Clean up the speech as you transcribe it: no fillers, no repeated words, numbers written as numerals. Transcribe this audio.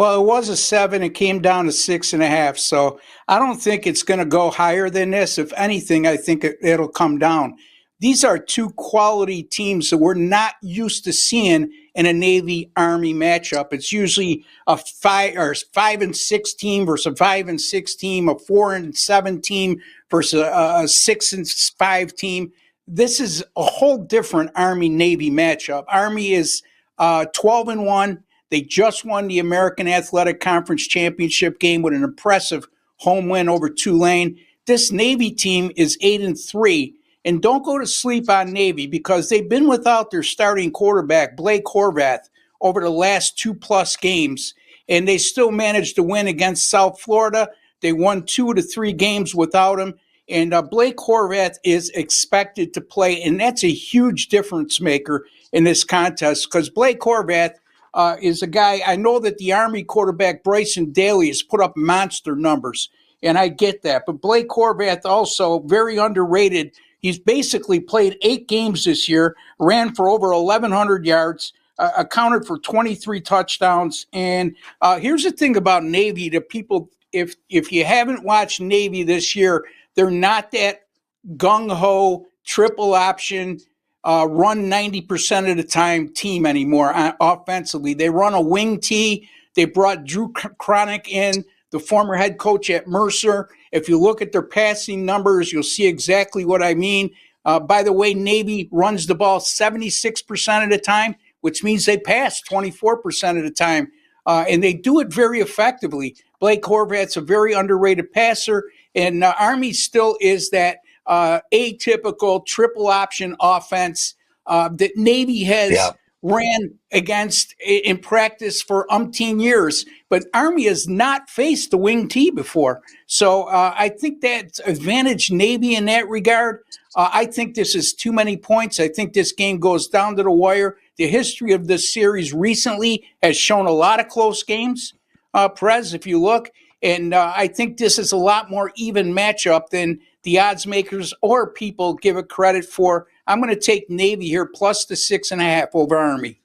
Well, it was a 7. It came down to 6.5. So I don't think it's going to go higher than this. If anything, I think it'll come down. These are two quality teams that we're not used to seeing in a Navy Army matchup. It's usually a 5-6 team versus a 5-6 team, a 4-7 team versus a 6-5 team. This is a whole different Army Navy matchup. Army is 12-1. They just won the American Athletic Conference Championship game with an impressive home win over Tulane. This Navy team is 8-3. And don't go to sleep on Navy because they've been without their starting quarterback, Blake Horvath, over the last 2+ games. And they still managed to win against South Florida. They won 2 to 3 games without him. And Blake Horvath is expected to play. And that's a huge difference maker in this contest because Blake Horvath is a guy. I know that the Army quarterback Bryson Daly has put up monster numbers, and I get that. But Blake Horvath also very underrated. He's basically played 8 games this year, ran for over 1,100 yards, accounted for 23 touchdowns. And here's the thing about Navy: the people, if you haven't watched Navy this year, they're not that gung-ho triple option run 90% of the time team anymore offensively. They run a wing tee. They brought Drew Cronick in, the former head coach at Mercer. If you look at their passing numbers, you'll see exactly what I mean. By the way, Navy runs the ball 76% of the time, which means they pass 24% of the time. And they do it very effectively. Blake Horvath's a very underrated passer, and Army still is that atypical triple option offense that Navy has ran against in practice for umpteen years, but Army has not faced the wing tee before. So I think that's advantage Navy in that regard. I think this is too many points. I think this game goes down to the wire. The history of this series recently has shown a lot of close games, Perez, if you look. And I think this is a lot more even matchup than the odds makers or people give it credit for. I'm going to take Navy here plus the 6.5 over Army.